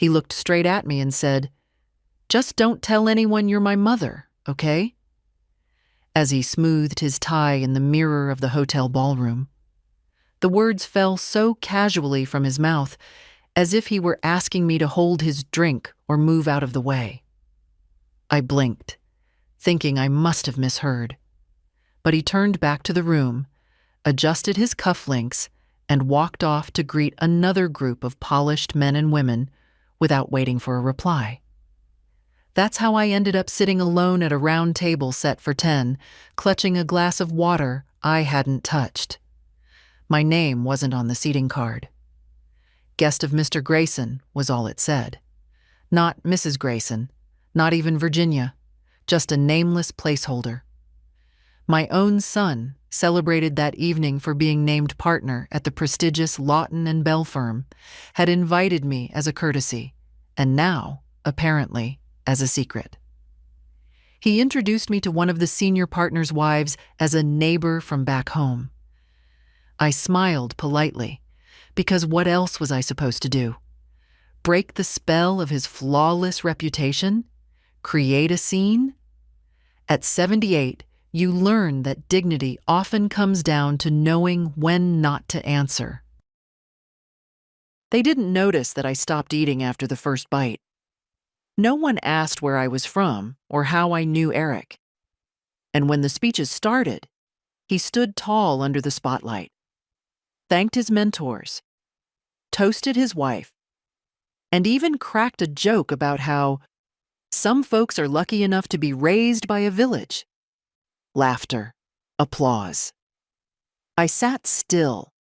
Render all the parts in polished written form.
He looked straight at me and said, "Just don't tell anyone you're my mother, okay?" As he smoothed his tie in the mirror of the hotel ballroom. The words fell so casually from his mouth, as if he were asking me to hold his drink or move out of the way. I blinked, thinking I must have misheard. But he turned back to the room, adjusted his cufflinks, and walked off to greet another group of polished men and women without waiting for a reply. That's how I ended up sitting alone at a round table set for 10, clutching a glass of water I hadn't touched. My name wasn't on the seating card. Guest of Mr. Grayson was all it said. Not Mrs. Grayson, not even Virginia, just a nameless placeholder. My own son, celebrated that evening for being named partner at the prestigious Lawton and Bell firm, had invited me as a courtesy, and now, apparently, as a secret. He introduced me to one of the senior partner's wives as a neighbor from back home. I smiled politely, because what else was I supposed to do? Break the spell of his flawless reputation? Create a scene? At 78, you learn that dignity often comes down to knowing when not to answer. They didn't notice that I stopped eating after the first bite. No one asked where I was from or how I knew Eric. And when the speeches started, he stood tall under the spotlight, thanked his mentors, toasted his wife, and even cracked a joke about how some folks are lucky enough to be raised by a village. Laughter, applause. I sat still,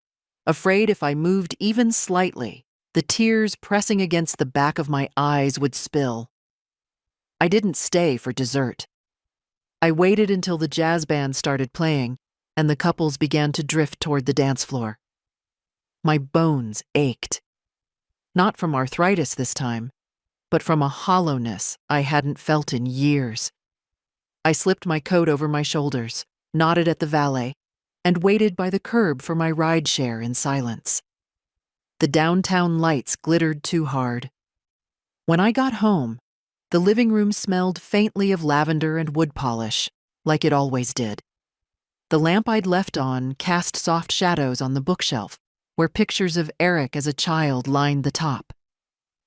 afraid if I moved even slightly, the tears pressing against the back of my eyes would spill. I didn't stay for dessert. I waited until the jazz band started playing and the couples began to drift toward the dance floor. My bones ached. Not from arthritis this time, but from a hollowness I hadn't felt in years. I slipped my coat over my shoulders, nodded at the valet, and waited by the curb for my ride share in silence. The downtown lights glittered too hard. When I got home, the living room smelled faintly of lavender and wood polish, like it always did. The lamp I'd left on cast soft shadows on the bookshelf, where pictures of Eric as a child lined the top.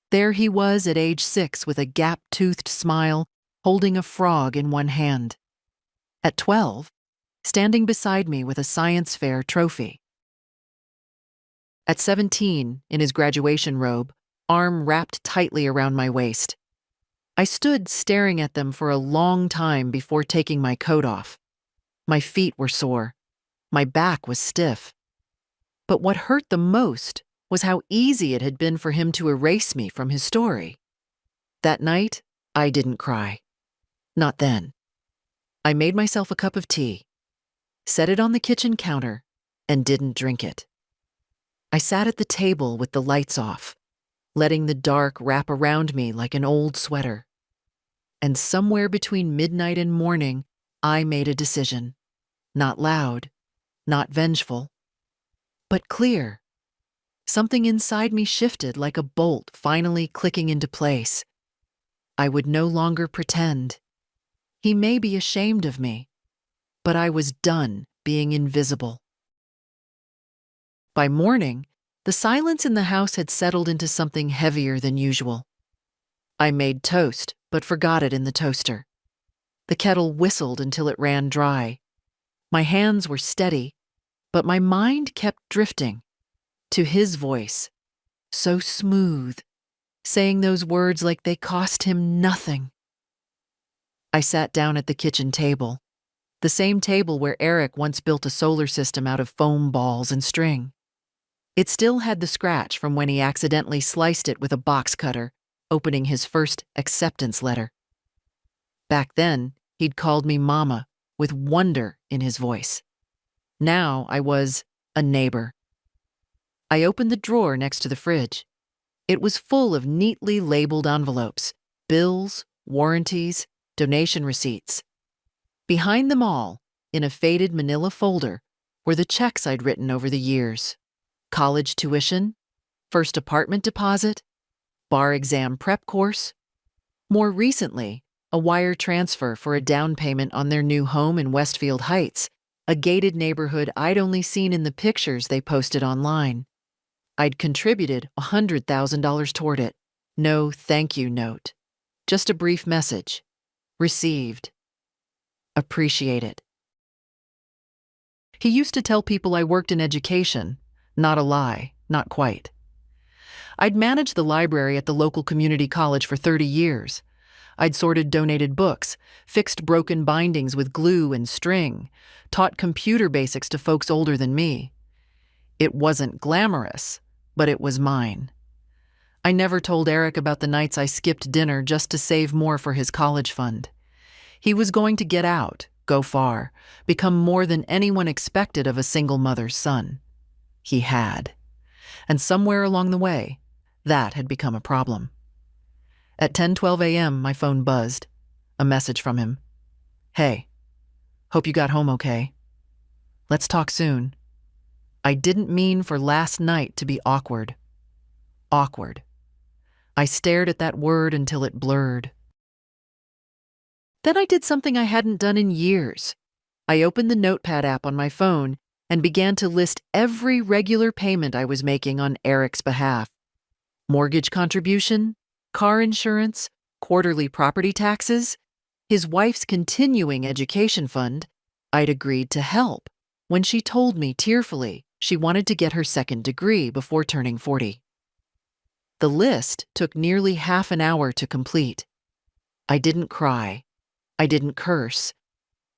There he was at age 6 with a gap-toothed smile, holding a frog in one hand. At 12, standing beside me with a science fair trophy. At 17, in his graduation robe, arm wrapped tightly around my waist. I stood staring at them for a long time before taking my coat off. My feet were sore. My back was stiff. But what hurt the most was how easy it had been for him to erase me from his story. That night, I didn't cry. Not then. I made myself a cup of tea, set it on the kitchen counter, and didn't drink it. I sat at the table with the lights off, letting the dark wrap around me like an old sweater. And somewhere between midnight and morning, I made a decision. Not loud, not vengeful, but clear. Something inside me shifted like a bolt finally clicking into place. I would no longer pretend. He may be ashamed of me, but I was done being invisible. By morning, the silence in the house had settled into something heavier than usual. I made toast, but forgot it in the toaster. The kettle whistled until it ran dry. My hands were steady, but my mind kept drifting to his voice, so smooth, saying those words like they cost him nothing. I sat down at the kitchen table, the same table where Eric once built a solar system out of foam balls and string. It still had the scratch from when he accidentally sliced it with a box cutter, opening his first acceptance letter. Back then, he'd called me Mama, with wonder in his voice. Now I was a neighbor. I opened the drawer next to the fridge. It was full of neatly labeled envelopes, bills, warranties, donation receipts. Behind them all, in a faded manila folder, were the checks I'd written over the years. College tuition, first apartment deposit, bar exam prep course. More recently, a wire transfer for a down payment on their new home in Westfield Heights, a gated neighborhood I'd only seen in the pictures they posted online. I'd contributed $100,000 toward it. No thank you note. Just a brief message. Received. Appreciate it. He used to tell people I worked in education. Not a lie, not quite. I'd managed the library at the local community college for 30 years. I'd sorted donated books, fixed broken bindings with glue and string, taught computer basics to folks older than me. It wasn't glamorous, but it was mine. I never told Eric about the nights I skipped dinner just to save more for his college fund. He was going to get out, go far, become more than anyone expected of a single mother's son. He had. And somewhere along the way, that had become a problem. At 10:12 a.m., my phone buzzed. A message from him. Hey, hope you got home okay. Let's talk soon. I didn't mean for last night to be awkward. Awkward. I stared at that word until it blurred. Then I did something I hadn't done in years. I opened the Notepad app on my phone and began to list every regular payment I was making on Eric's behalf. Mortgage contribution, car insurance, quarterly property taxes, his wife's continuing education fund. I'd agreed to help when she told me tearfully she wanted to get her second degree before turning 40. The list took nearly half an hour to complete. I didn't cry. I didn't curse.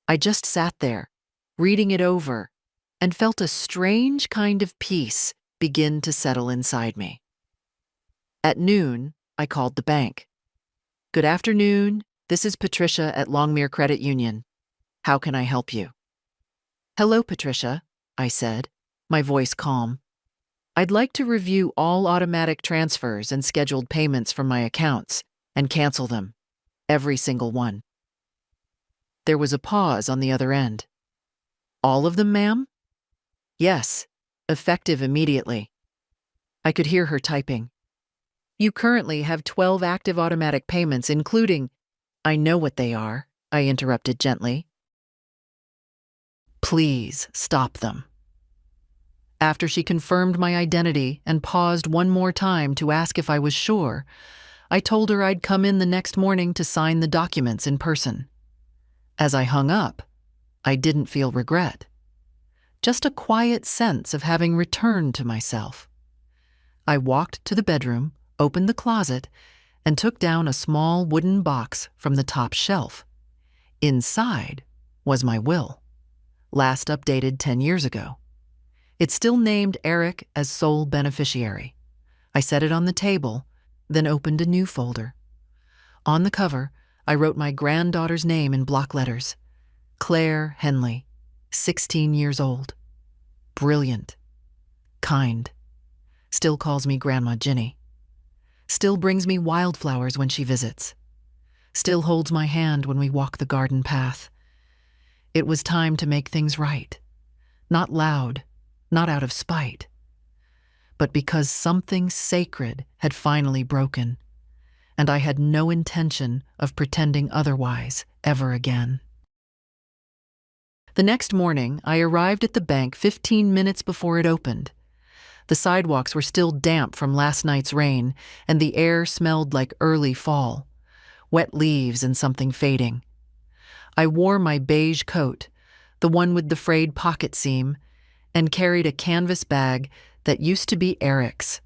I just sat there, reading it over, and felt a strange kind of peace begin to settle inside me. At noon, I called the bank. Good afternoon, this is Patricia at Longmere Credit Union. How can I help you? Hello, Patricia, I said, my voice calm. I'd like to review all automatic transfers and scheduled payments from my accounts and cancel them, every single one. There was a pause on the other end. All of them, ma'am? Yes, effective immediately. I could hear her typing. You currently have 12 active automatic payments, including— I know what they are, I interrupted gently. Please stop them. After she confirmed my identity and paused one more time to ask if I was sure, I told her I'd come in the next morning to sign the documents in person. As I hung up, I didn't feel regret. Just a quiet sense of having returned to myself. I walked to the bedroom, opened the closet, and took down a small wooden box from the top shelf. Inside was my will, last updated 10 years ago. It still named Eric as sole beneficiary. I set it on the table, then opened a new folder. On the cover, I wrote my granddaughter's name in block letters. Claire Henley, 16 years old. Brilliant. Kind. Still calls me Grandma Ginny. Still brings me wildflowers when she visits. Still holds my hand when we walk the garden path. It was time to make things right. Not loud, not out of spite, but because something sacred had finally broken, and I had no intention of pretending otherwise ever again. The next morning, I arrived at the bank 15 minutes before it opened. The sidewalks were still damp from last night's rain, and the air smelled like early fall, wet leaves and something fading. I wore my beige coat, the one with the frayed pocket seam, and carried a canvas bag that used to be Eric's,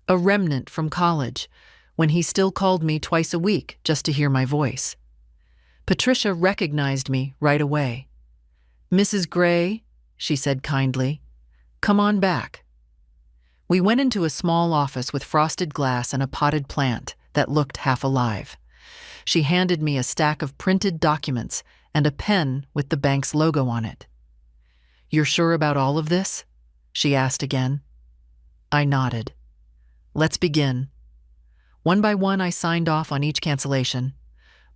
a remnant from college, when he still called me twice a week just to hear my voice. Patricia recognized me right away. Mrs. Gray, she said kindly, come on back. We went into a small office with frosted glass and a potted plant that looked half alive. She handed me a stack of printed documents and a pen with the bank's logo on it. You're sure about all of this? She asked again. I nodded. Let's begin. One by one, I signed off on each cancellation.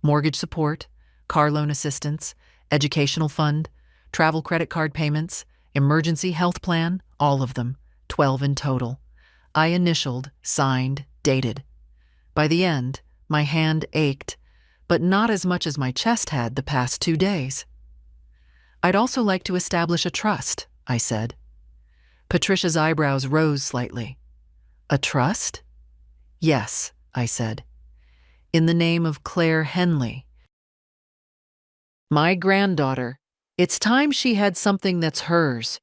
Mortgage support, car loan assistance, educational fund, travel credit card payments, emergency health plan, all of them, 12 in total. I initialed, signed, dated. By the end, my hand ached, but not as much as my chest had the past 2 days. I'd also like to establish a trust, I said. Patricia's eyebrows rose slightly. A trust? Yes, I said. In the name of Claire Henley. My granddaughter. It's time she had something that's hers.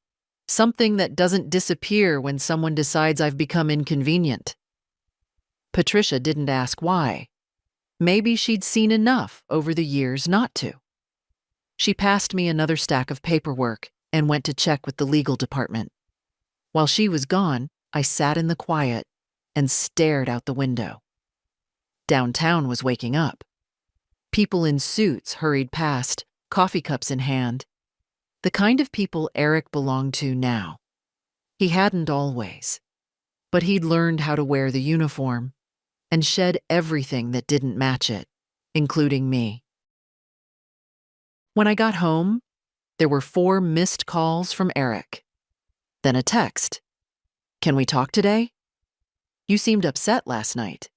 Something that doesn't disappear when someone decides I've become inconvenient. Patricia didn't ask why. Maybe she'd seen enough over the years not to. She passed me another stack of paperwork and went to check with the legal department. While she was gone, I sat in the quiet and stared out the window. Downtown was waking up. People in suits hurried past, coffee cups in hand. The kind of people Eric belonged to now. He hadn't always, but he'd learned how to wear the uniform and shed everything that didn't match it, including me. When I got home, there were 4 missed calls from Eric. Then a text. Can we talk today? You seemed upset last night.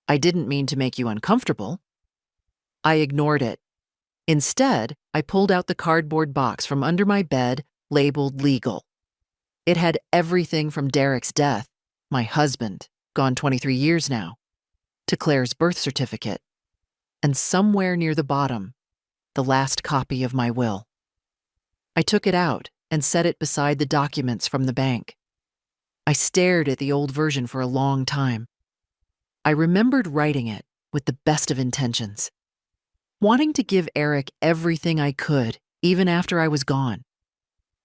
I didn't mean to make you uncomfortable. I ignored it. Instead, I pulled out the cardboard box from under my bed, labeled legal. It had everything from Derek's death, my husband, gone 23 years now, to Claire's birth certificate, and somewhere near the bottom, the last copy of my will. I took it out and set it beside the documents from the bank. I stared at the old version for a long time. I remembered writing it with the best of intentions, wanting to give Eric everything I could, even after I was gone,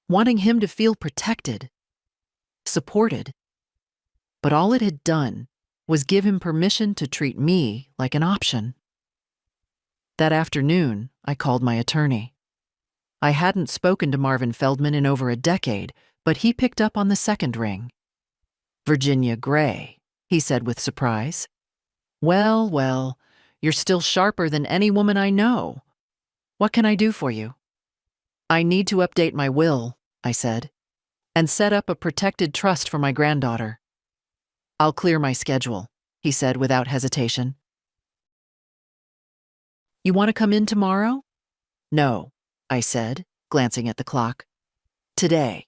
wanting him to feel protected, supported. But all it had done was give him permission to treat me like an option. That afternoon, I called my attorney. I hadn't spoken to Marvin Feldman in over a decade, but he picked up on the second ring. Virginia Gray, he said with surprise. Well, you're still sharper than any woman I know. What can I do for you? I need to update my will, I said, and set up a protected trust for my granddaughter. I'll clear my schedule, he said without hesitation. You want to come in tomorrow? No, I said, glancing at the clock. Today.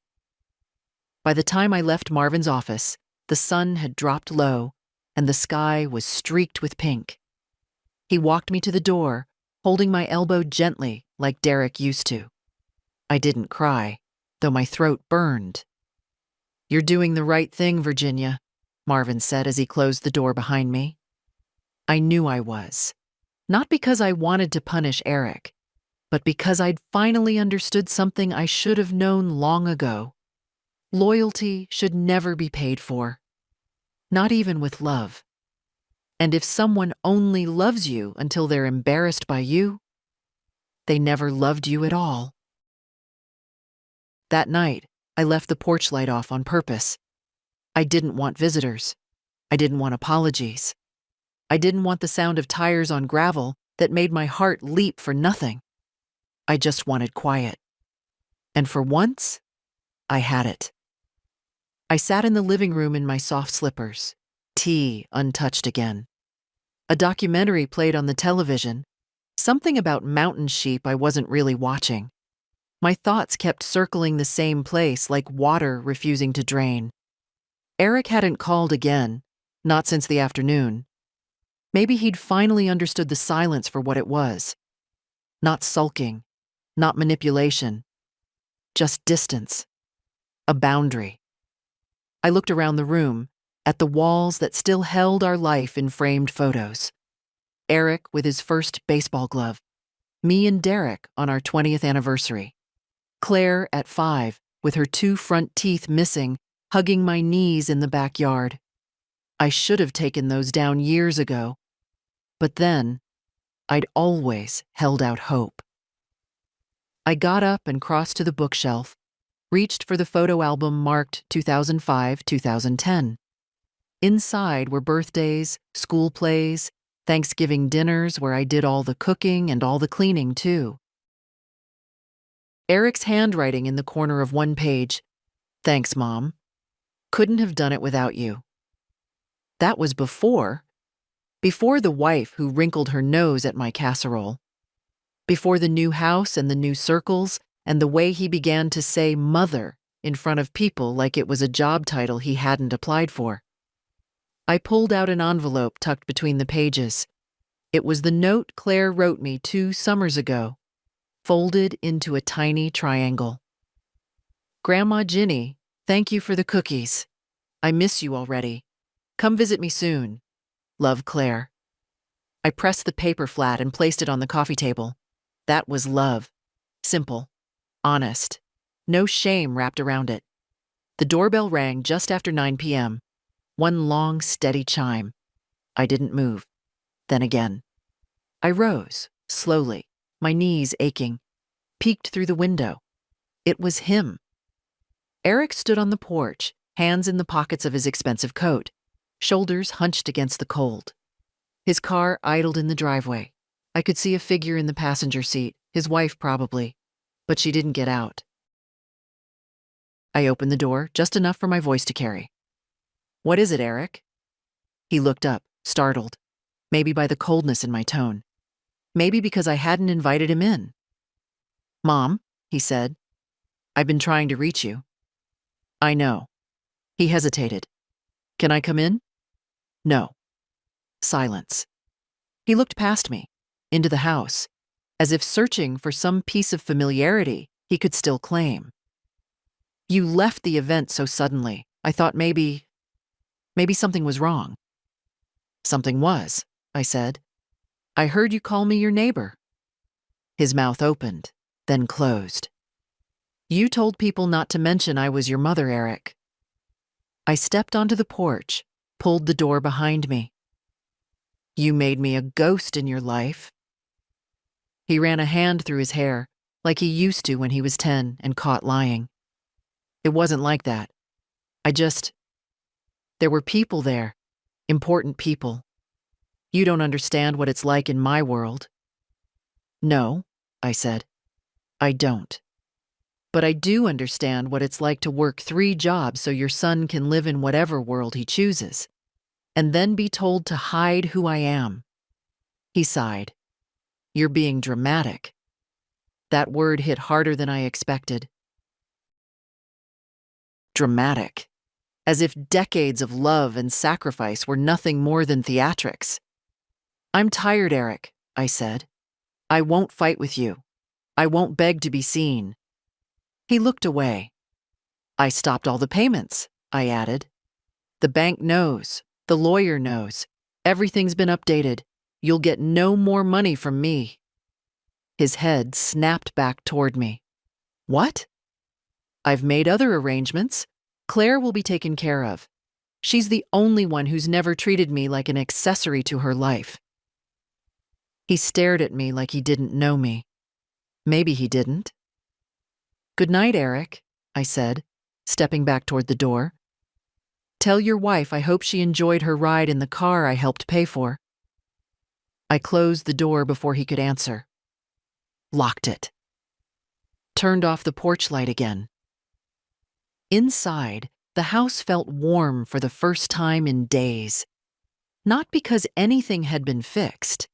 By the time I left Marvin's office, the sun had dropped low and the sky was streaked with pink. He walked me to the door, holding my elbow gently like Derek used to. I didn't cry, though my throat burned. You're doing the right thing, Virginia, Marvin said as he closed the door behind me. I knew I was. Not because I wanted to punish Eric, but because I'd finally understood something I should have known long ago. Loyalty should never be paid for, not even with love. And if someone only loves you until they're embarrassed by you, they never loved you at all. That night, I left the porch light off on purpose. I didn't want visitors. I didn't want apologies. I didn't want the sound of tires on gravel that made my heart leap for nothing. I just wanted quiet. And for once, I had it. I sat in the living room in my soft slippers, tea untouched again. A documentary played on the television, something about mountain sheep I wasn't really watching. My thoughts kept circling the same place like water refusing to drain. Eric hadn't called again, not since the afternoon. Maybe he'd finally understood the silence for what it was. Not sulking, not manipulation, just distance, a boundary. I looked around the room, at the walls that still held our life in framed photos. Eric with his first baseball glove, me and Derek on our 20th anniversary. Claire at 5, with her 2 front teeth missing, hugging my knees in the backyard. I should have taken those down years ago. But then, I'd always held out hope. I got up and crossed to the bookshelf, reached for the photo album marked 2005-2010. Inside were birthdays, school plays, Thanksgiving dinners where I did all the cooking and all the cleaning too. Eric's handwriting in the corner of one page. Thanks, Mom. Couldn't have done it without you. That was before. Before the wife who wrinkled her nose at my casserole. Before the new house and the new circles and the way he began to say mother in front of people like it was a job title he hadn't applied for. I pulled out an envelope tucked between the pages. It was the note Claire wrote me 2 summers ago, folded into a tiny triangle. Grandma Ginny, thank you for the cookies. I miss you already. Come visit me soon. Love, Claire. I pressed the paper flat and placed it on the coffee table. That was love. Simple. Honest. No shame wrapped around it. The doorbell rang just after 9 p.m. One long, steady chime. I didn't move. Then again. I rose, slowly, my knees aching, peeked through the window. It was him. Eric stood on the porch, hands in the pockets of his expensive coat, shoulders hunched against the cold. His car idled in the driveway. I could see a figure in the passenger seat, his wife probably, but she didn't get out. I opened the door, just enough for my voice to carry. What is it, Eric? He looked up, startled, maybe by the coldness in my tone. Maybe because I hadn't invited him in. Mom, he said, I've been trying to reach you. I know. He hesitated. Can I come in? No. Silence. He looked past me, into the house, as if searching for some piece of familiarity he could still claim. You left the event so suddenly. I thought maybe something was wrong. Something was, I said. I heard you call me your neighbor. His mouth opened, then closed. You told people not to mention I was your mother, Eric. I stepped onto the porch, pulled the door behind me. You made me a ghost in your life. He ran a hand through his hair, like he used to when he was 10 and caught lying. It wasn't like that. There were people there, important people. You don't understand what it's like in my world. No, I said. I don't. But I do understand what it's like to work 3 jobs so your son can live in whatever world he chooses, and then be told to hide who I am. He sighed. You're being dramatic. That word hit harder than I expected. Dramatic. As if decades of love and sacrifice were nothing more than theatrics. I'm tired, Eric, I said. I won't fight with you. I won't beg to be seen. He looked away. I stopped all the payments, I added. The bank knows. The lawyer knows. Everything's been updated. You'll get no more money from me. His head snapped back toward me. What? I've made other arrangements. Claire will be taken care of. She's the only one who's never treated me like an accessory to her life. He stared at me like he didn't know me. Maybe he didn't. Good night, Eric, I said, stepping back toward the door. Tell your wife I hope she enjoyed her ride in the car I helped pay for. I closed the door before he could answer. Locked it. Turned off the porch light again. Inside, the house felt warm for the first time in days. Not because anything had been fixed,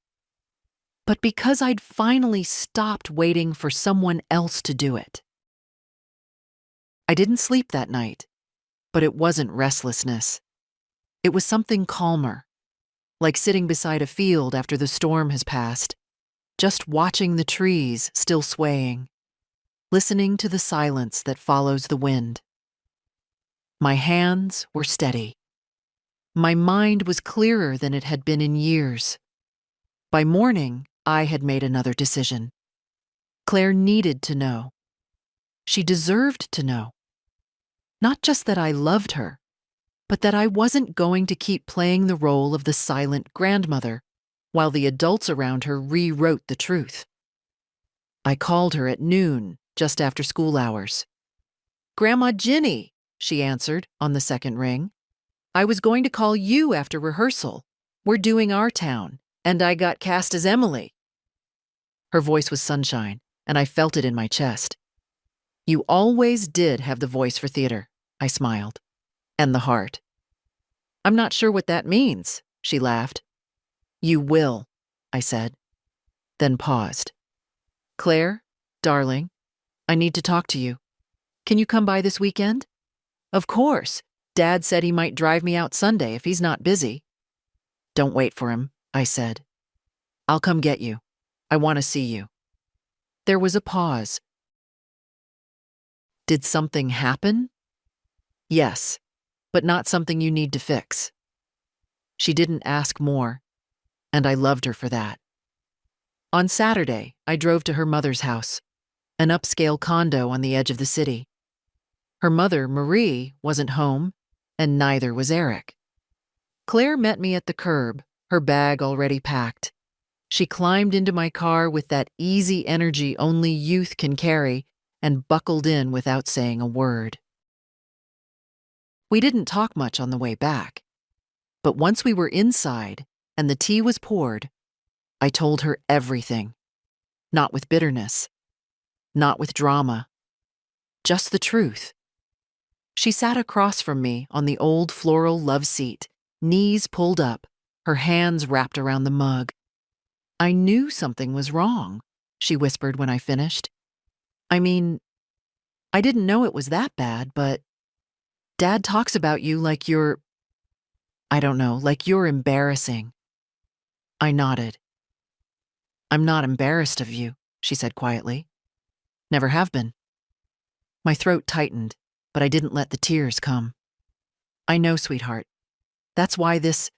but because I'd finally stopped waiting for someone else to do it. I didn't sleep that night, but it wasn't restlessness. It was something calmer, like sitting beside a field after the storm has passed, just watching the trees still swaying, listening to the silence that follows the wind. My hands were steady. My mind was clearer than it had been in years. By morning, I had made another decision. Claire needed to know. She deserved to know. Not just that I loved her, but that I wasn't going to keep playing the role of the silent grandmother while the adults around her rewrote the truth. I called her at noon, just after school hours. Grandma Ginny, she answered on the second ring. I was going to call you after rehearsal. We're doing our town, and I got cast as Emily. Her voice was sunshine, and I felt it in my chest. You always did have the voice for theater, I smiled. And the heart. I'm not sure what that means, she laughed. You will, I said, then paused. Claire, darling, I need to talk to you. Can you come by this weekend? Of course. Dad said he might drive me out Sunday if he's not busy. Don't wait for him, I said. I'll come get you. I want to see you. There was a pause. Did something happen? Yes, but not something you need to fix. She didn't ask more, and I loved her for that. On Saturday, I drove to her mother's house, an upscale condo on the edge of the city. Her mother, Marie, wasn't home, and neither was Eric. Claire met me at the curb, her bag already packed. She climbed into my car with that easy energy only youth can carry and buckled in without saying a word. We didn't talk much on the way back, but once we were inside and the tea was poured, I told her everything. Not with bitterness, not with drama, just the truth. She sat across from me on the old floral love seat, knees pulled up, her hands wrapped around the mug. I knew something was wrong, she whispered when I finished. I mean, I didn't know it was that bad, but Dad talks about you like you're, I don't know, like you're embarrassing. I nodded. I'm not embarrassed of you, she said quietly. Never have been. My throat tightened, but I didn't let the tears come. I know, sweetheart. That's why this...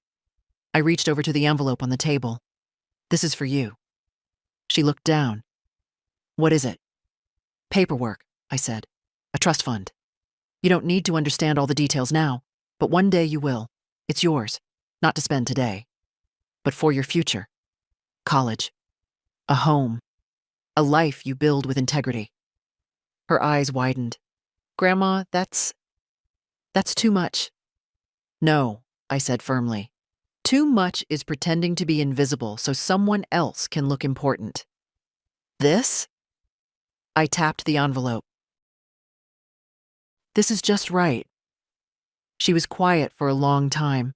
I reached over to the envelope on the table. This is for you. She looked down. What is it? Paperwork, I said. A trust fund. You don't need to understand all the details now, but one day you will. It's yours, not to spend today, but for your future. College. A home. A life you build with integrity. Her eyes widened. Grandma, that's too much. No, I said firmly. Too much is pretending to be invisible so someone else can look important. This? I tapped the envelope. This is just right. She was quiet for a long time.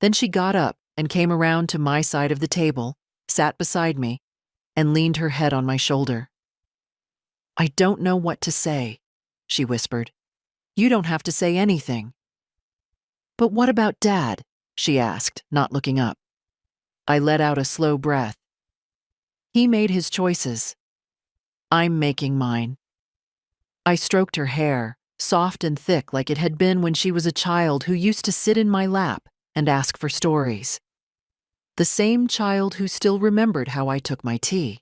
Then she got up and came around to my side of the table, sat beside me, and leaned her head on my shoulder. I don't know what to say, she whispered. You don't have to say anything. But what about Dad? She asked, not looking up. I let out a slow breath. He made his choices. I'm making mine. I stroked her hair, soft and thick like it had been when she was a child who used to sit in my lap and ask for stories. The same child who still remembered how I took my tea.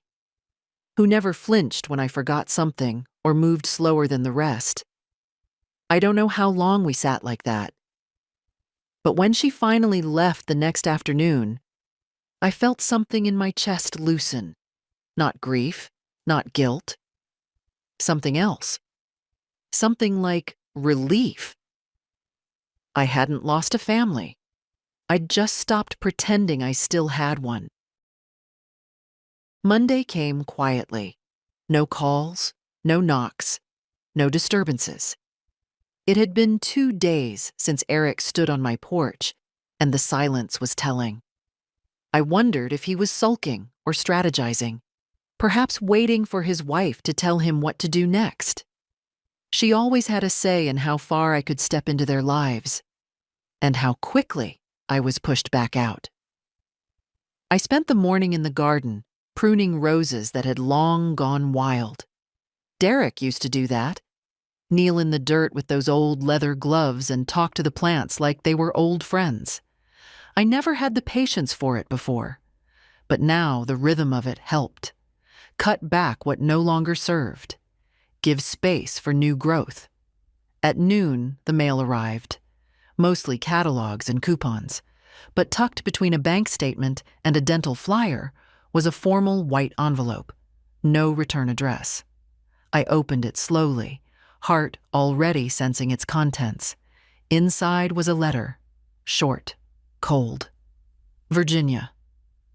Who never flinched when I forgot something or moved slower than the rest. I don't know how long we sat like that. But when she finally left the next afternoon, I felt something in my chest loosen. Not grief, not guilt. Something else. Something like relief. I hadn't lost a family. I'd just stopped pretending I still had one. Monday came quietly. No calls, no knocks, no disturbances. It had been 2 days since Eric stood on my porch, and the silence was telling. I wondered if he was sulking or strategizing, perhaps waiting for his wife to tell him what to do next. She always had a say in how far I could step into their lives, and how quickly I was pushed back out. I spent the morning in the garden, pruning roses that had long gone wild. Derek used to do that. Kneel in the dirt with those old leather gloves and talk to the plants like they were old friends. I never had the patience for it before, but now the rhythm of it helped. Cut back what no longer served. Give space for new growth. At noon, the mail arrived. Mostly catalogs and coupons, but tucked between a bank statement and a dental flyer was a formal white envelope. No return address. I opened it slowly, heart already sensing its contents. Inside was a letter, short, cold. Virginia,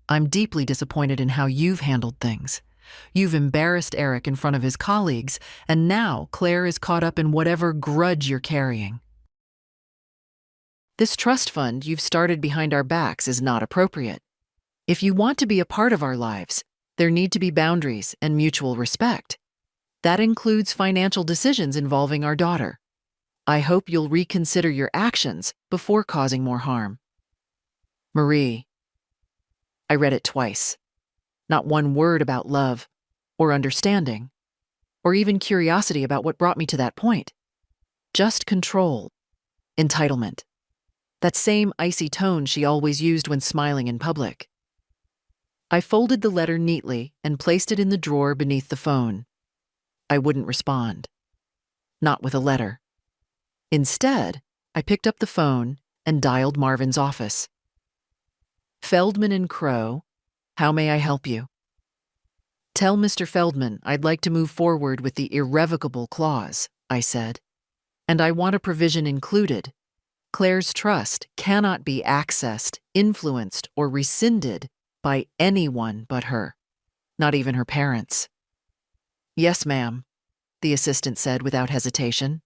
I'm deeply disappointed in how you've handled things. You've embarrassed Eric in front of his colleagues, and now Claire is caught up in whatever grudge you're carrying. This trust fund you've started behind our backs is not appropriate. If you want to be a part of our lives, there need to be boundaries and mutual respect. That includes financial decisions involving our daughter. I hope you'll reconsider your actions before causing more harm. Marie. I read it twice. Not one word about love, or understanding, or even curiosity about what brought me to that point. Just control, entitlement. That same icy tone she always used when smiling in public. I folded the letter neatly and placed it in the drawer beneath the phone. I wouldn't respond. Not with a letter. Instead, I picked up the phone and dialed Marvin's office. Feldman and Crow, how may I help you? Tell Mr. Feldman I'd like to move forward with the irrevocable clause, I said. And I want a provision included. Claire's trust cannot be accessed, influenced, or rescinded by anyone but her, not even her parents. Yes, ma'am, the assistant said without hesitation.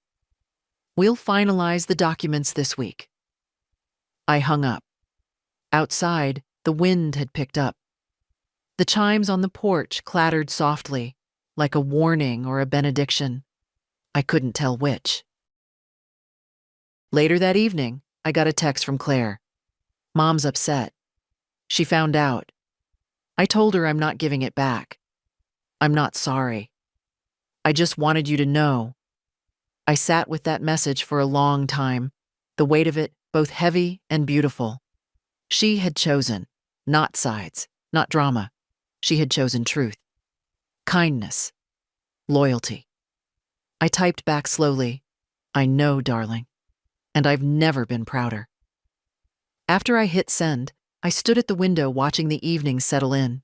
We'll finalize the documents this week. I hung up. Outside, the wind had picked up. The chimes on the porch clattered softly, like a warning or a benediction. I couldn't tell which. Later that evening, I got a text from Claire. Mom's upset. She found out. I told her I'm not giving it back. I'm not sorry. I just wanted you to know. I sat with that message for a long time, the weight of it both heavy and beautiful. She had chosen, not sides, not drama. She had chosen truth, kindness, loyalty. I typed back slowly, I know, darling, and I've never been prouder. After I hit send, I stood at the window watching the evening settle in.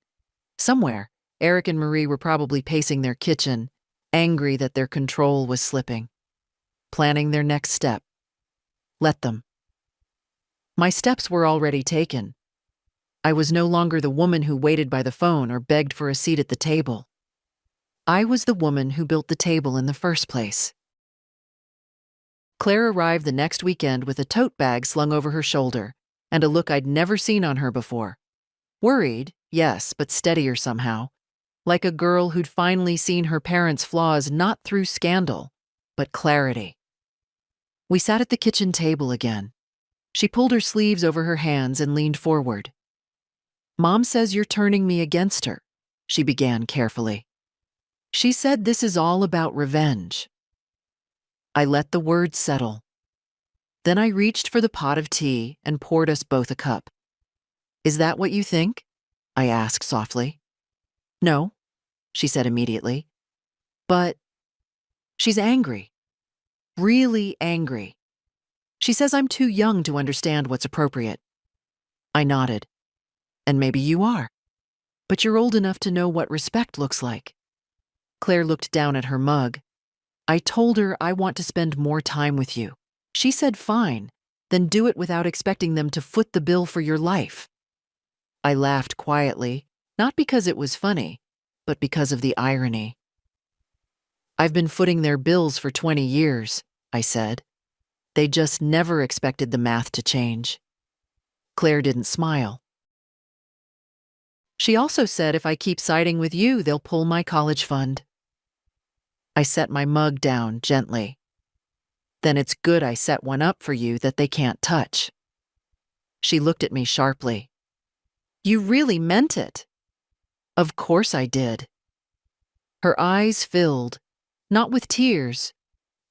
Somewhere, Eric and Marie were probably pacing their kitchen, angry that their control was slipping, planning their next step. Let them. My steps were already taken. I was no longer the woman who waited by the phone or begged for a seat at the table. I was the woman who built the table in the first place. Claire arrived the next weekend with a tote bag slung over her shoulder and a look I'd never seen on her before. Worried, yes, but steadier somehow, like a girl who'd finally seen her parents' flaws not through scandal, but clarity. We sat at the kitchen table again. She pulled her sleeves over her hands and leaned forward. Mom says you're turning me against her, she began carefully. She said this is all about revenge. I let the words settle. Then I reached for the pot of tea and poured us both a cup. Is that what you think? I asked softly. No, she said immediately. But she's angry. Really angry. She says I'm too young to understand what's appropriate. I nodded. And maybe you are. But you're old enough to know what respect looks like. Claire looked down at her mug. I told her I want to spend more time with you. She said fine, then do it without expecting them to foot the bill for your life. I laughed quietly, not because it was funny, but because of the irony. I've been footing their bills for 20 years, I said. They just never expected the math to change. Claire didn't smile. She also said if I keep siding with you, they'll pull my college fund. I set my mug down gently. Then it's good I set one up for you that they can't touch. She looked at me sharply. You really meant it. Of course I did. Her eyes filled, not with tears,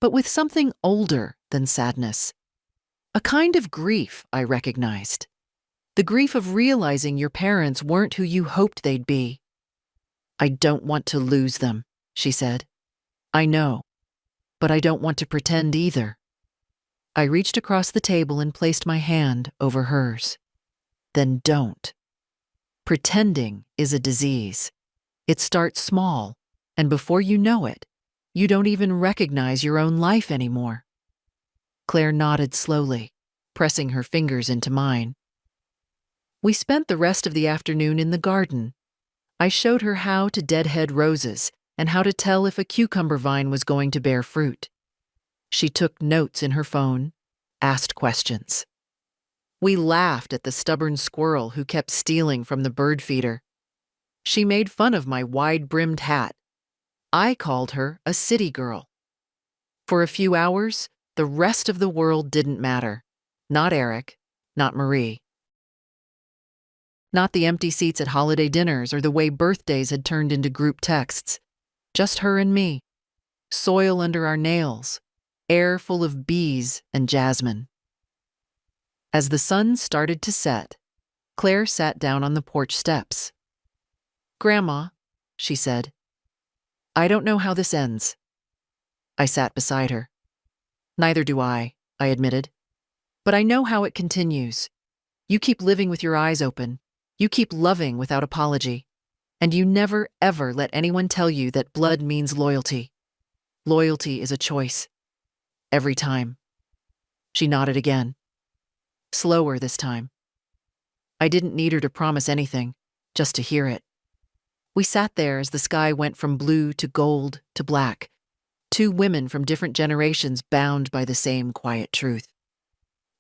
but with something older than sadness. A kind of grief I recognized. The grief of realizing your parents weren't who you hoped they'd be. I don't want to lose them, she said. I know, but I don't want to pretend either. I reached across the table and placed my hand over hers. Then don't. Pretending is a disease. It starts small, and before you know it, you don't even recognize your own life anymore. Claire nodded slowly, pressing her fingers into mine. We spent the rest of the afternoon in the garden. I showed her how to deadhead roses and how to tell if a cucumber vine was going to bear fruit. She took notes in her phone, asked questions. We laughed at the stubborn squirrel who kept stealing from the bird feeder. She made fun of my wide-brimmed hat. I called her a city girl. For a few hours, the rest of the world didn't matter. Not Eric, not Marie. Not the empty seats at holiday dinners or the way birthdays had turned into group texts. Just her and me. Soil under our nails. Air full of bees and jasmine. As the sun started to set, Claire sat down on the porch steps. "Grandma," she said, "I don't know how this ends." I sat beside her. "Neither do I admitted. "But I know how it continues. You keep living with your eyes open. You keep loving without apology. And you never, ever let anyone tell you that blood means loyalty. Loyalty is a choice. Every time." She nodded again. Slower this time. I didn't need her to promise anything, just to hear it. We sat there as the sky went from blue to gold to black. Two women from different generations bound by the same quiet truth.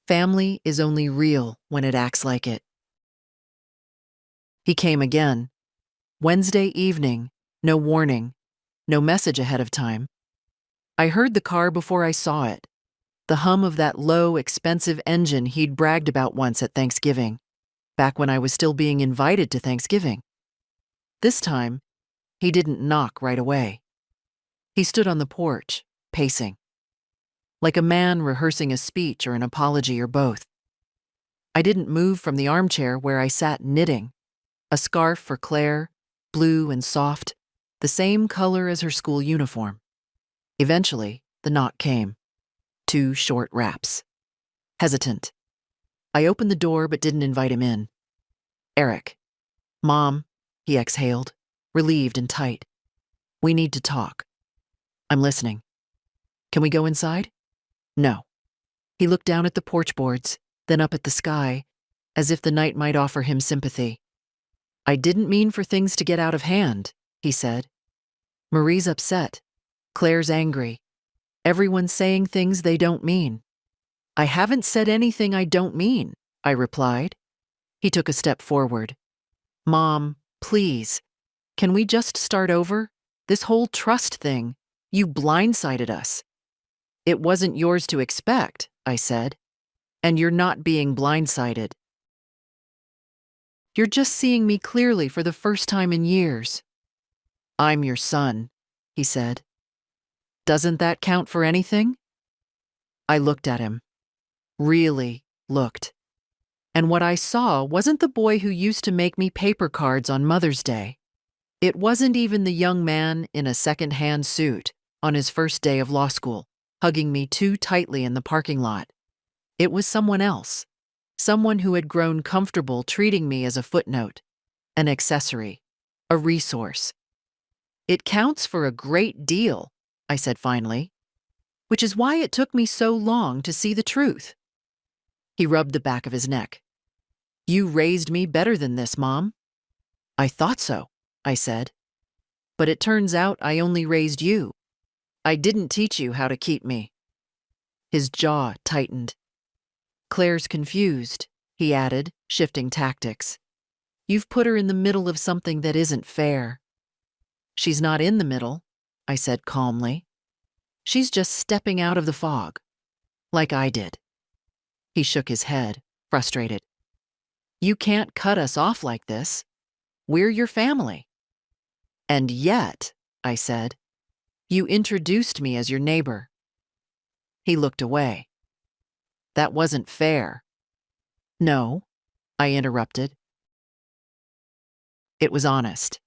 Family is only real when it acts like it. He came again. Wednesday evening, no warning, no message ahead of time. I heard the car before I saw it. The hum of that low, expensive engine he'd bragged about once at Thanksgiving, back when I was still being invited to Thanksgiving. This time, he didn't knock right away. He stood on the porch, pacing. Like a man rehearsing a speech or an apology or both. I didn't move from the armchair where I sat knitting. A scarf for Claire, blue and soft, the same color as her school uniform. Eventually, the knock came. 2 short raps. Hesitant. I opened the door but didn't invite him in. "Eric." "Mom," he exhaled, relieved and tight. "We need to talk." "I'm listening." "Can we go inside?" "No." He looked down at the porch boards, then up at the sky, as if the night might offer him sympathy. "I didn't mean for things to get out of hand," he said. "Marie's upset. Claire's angry. Everyone's saying things they don't mean." "I haven't said anything I don't mean," I replied. He took a step forward. "Mom, please. Can we just start over? This whole trust thing. You blindsided us." "It wasn't yours to expect," I said. "And you're not being blindsided. You're just seeing me clearly for the first time in years." "I'm your son," he said. "Doesn't that count for anything?" I looked at him. Really looked. And what I saw wasn't the boy who used to make me paper cards on Mother's Day. It wasn't even the young man in a second-hand suit on his first day of law school, hugging me too tightly in the parking lot. It was someone else. Someone who had grown comfortable treating me as a footnote, an accessory, a resource. "It counts for a great deal," I said finally, "which is why it took me so long to see the truth." He rubbed the back of his neck. "You raised me better than this, Mom." "I thought so," I said. "But it turns out I only raised you. I didn't teach you how to keep me." His jaw tightened. "Claire's confused," he added, shifting tactics. "You've put her in the middle of something that isn't fair." "She's not in the middle," I said calmly. "She's just stepping out of the fog, like I did." He shook his head, frustrated. "You can't cut us off like this. We're your family." "And yet," I said, "you introduced me as your neighbor." He looked away. "That wasn't fair." "No," I interrupted. It was honest.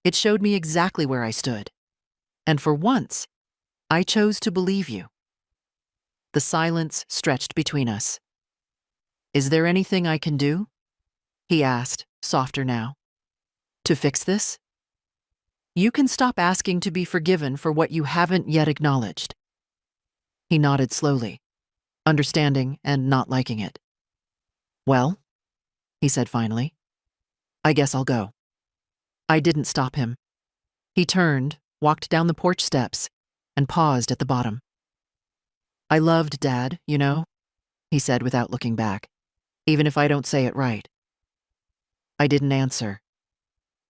It showed me exactly where I stood. And for once, I chose to believe you. The silence stretched between us. "Is there anything I can do?" he asked, softer now. "To fix this?" "You can stop asking to be forgiven for what you haven't yet acknowledged." He nodded slowly, understanding and not liking it. "Well," he said finally, "I guess I'll go." I didn't stop him. He turned, walked down the porch steps, and paused at the bottom. "I loved Dad, you know," he said without looking back. even if I don't say it right. I didn't answer.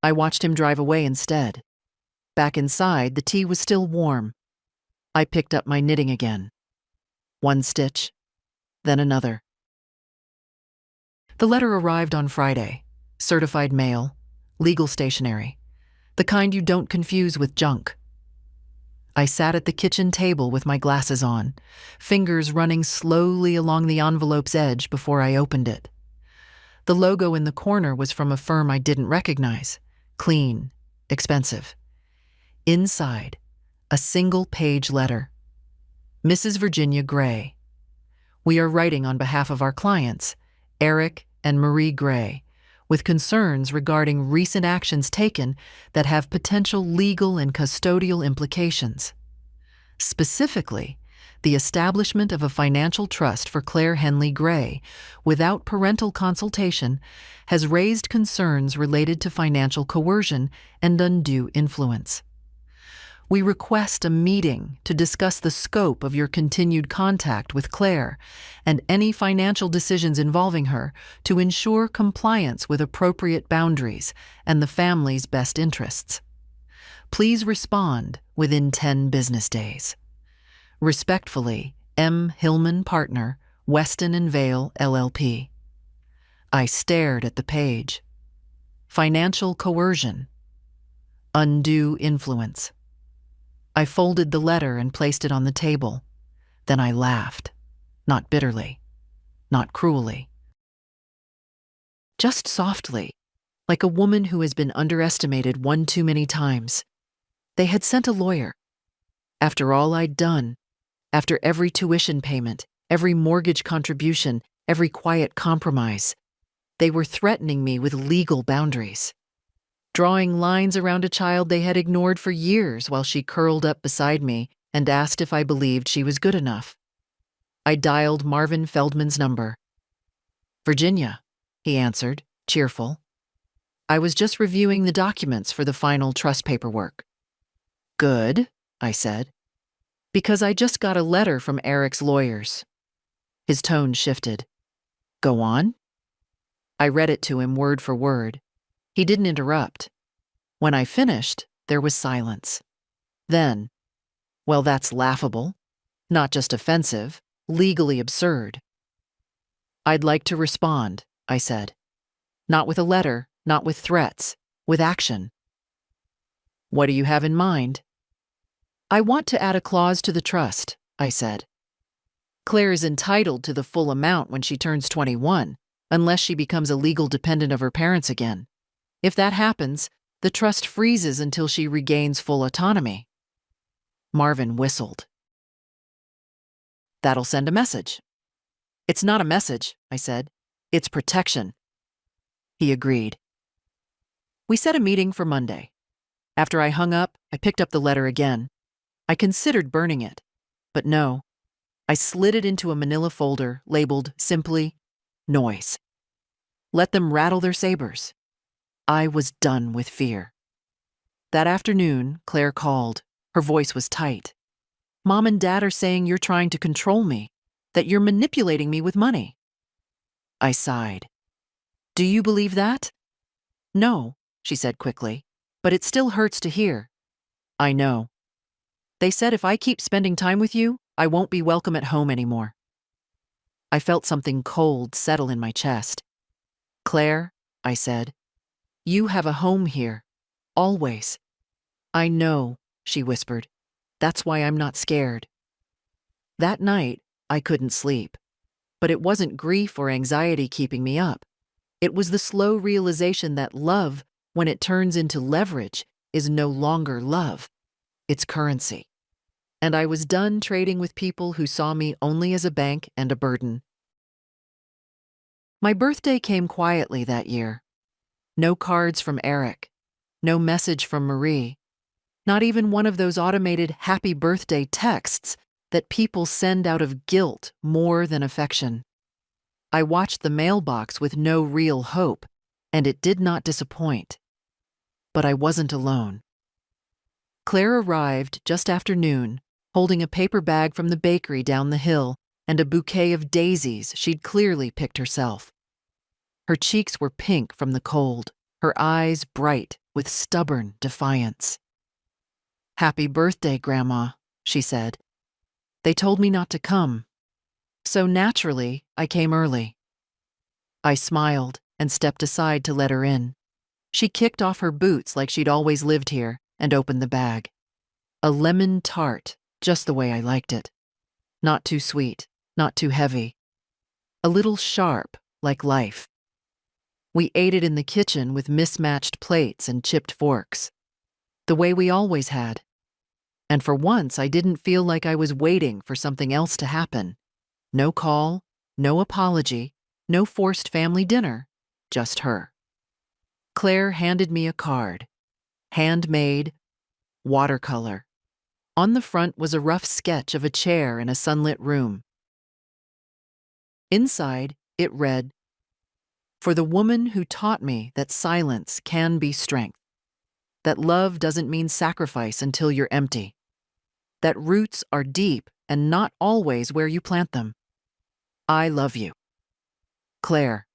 I watched him drive away instead. Back inside, the tea was still warm. I picked up my knitting again. One stitch, then another. The letter arrived on Friday. Certified mail, legal stationery, the kind you don't confuse with junk. I sat at the kitchen table with my glasses on, fingers running slowly along the envelope's edge before I opened it. The logo in the corner was from a firm I didn't recognize. Clean, expensive. Inside, a single-page letter. Mrs. Virginia Gray. We are writing on behalf of our clients, Eric and Marie Gray, with concerns regarding recent actions taken that have potential legal and custodial implications. Specifically, the establishment of a financial trust for Claire Henley Gray without parental consultation has raised concerns related to financial coercion and undue influence. We request a meeting to discuss the scope of your continued contact with Claire and any financial decisions involving her to ensure compliance with appropriate boundaries and the family's best interests. Please respond within 10 business days. Respectfully, M. Hillman Partner, Weston and Vale, LLP. I stared at the page. Financial coercion. Undue influence. I folded the letter and placed it on the table. Then I laughed. Not bitterly. Not cruelly. Just softly, like a woman who has been underestimated one too many times. They had sent a lawyer. After all I'd done, after every tuition payment, every mortgage contribution, every quiet compromise, they were threatening me with legal boundaries. Drawing lines around a child they had ignored for years while she curled up beside me and asked if I believed she was good enough. I dialed Marvin Feldman's number. "Virginia," he answered, cheerful. "I was just reviewing the documents for the final trust paperwork." "Good," I said, "because I just got a letter from Eric's lawyers." His tone shifted. "Go on." I read it to him word for word. He didn't interrupt. When I finished, there was silence. Then, "Well, that's laughable. Not just offensive, legally absurd." "I'd like to respond," I said. "Not with a letter, not with threats, with action." "What do you have in mind?" "I want to add a clause to the trust," I said. "Claire is entitled to the full amount when she turns 21, unless she becomes a legal dependent of her parents again. If that happens, the trust freezes until she regains full autonomy." Marvin whistled. "That'll send a message." "It's not a message," I said. "It's protection." He agreed. We set a meeting for Monday. After I hung up, I picked up the letter again. I considered burning it, but no. I slid it into a manila folder labeled simply, "Noise." Let them rattle their sabers. I was done with fear. That afternoon, Claire called. Her voice was tight. "Mom and Dad are saying you're trying to control me, that you're manipulating me with money." I sighed. "Do you believe that?" "No," she said quickly, "but it still hurts to hear." "I know. They said if I keep spending time with you, I won't be welcome at home anymore." I felt something cold settle in my chest. "Claire," I said, "you have a home here. Always." "I know," she whispered. "That's why I'm not scared." That night, I couldn't sleep. But it wasn't grief or anxiety keeping me up. It was the slow realization that love, when it turns into leverage, is no longer love. It's currency. And I was done trading with people who saw me only as a bank and a burden. My birthday came quietly that year. No cards from Eric. No message from Marie. Not even one of those automated happy birthday texts that people send out of guilt more than affection. I watched the mailbox with no real hope, and it did not disappoint. But I wasn't alone. Claire arrived just after noon, holding a paper bag from the bakery down the hill and a bouquet of daisies she'd clearly picked herself. Her cheeks were pink from the cold, her eyes bright with stubborn defiance. "Happy birthday, Grandma," she said. "They told me not to come. So naturally, I came early." I smiled and stepped aside to let her in. She kicked off her boots like she'd always lived here and opened the bag. A lemon tart, just the way I liked it. Not too sweet, not too heavy. A little sharp, like life. We ate it in the kitchen with mismatched plates and chipped forks. The way we always had. And for once, I didn't feel like I was waiting for something else to happen. No call, no apology, no forced family dinner, just her. Claire handed me a card. Handmade, watercolor. On the front was a rough sketch of a chair in a sunlit room. Inside, it read, "For the woman who taught me that silence can be strength, that love doesn't mean sacrifice until you're empty, that roots are deep and not always where you plant them. I love you. Claire."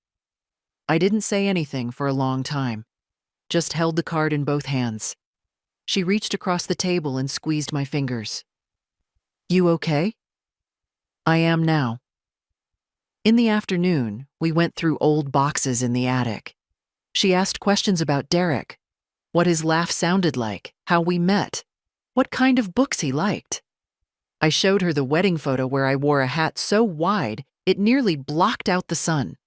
I didn't say anything for a long time, just held the card in both hands. She reached across the table and squeezed my fingers. "You okay?" "I am now." In the afternoon, we went through old boxes in the attic. She asked questions about Derek, what his laugh sounded like, how we met, what kind of books he liked. I showed her the wedding photo where I wore a hat so wide it nearly blocked out the sun.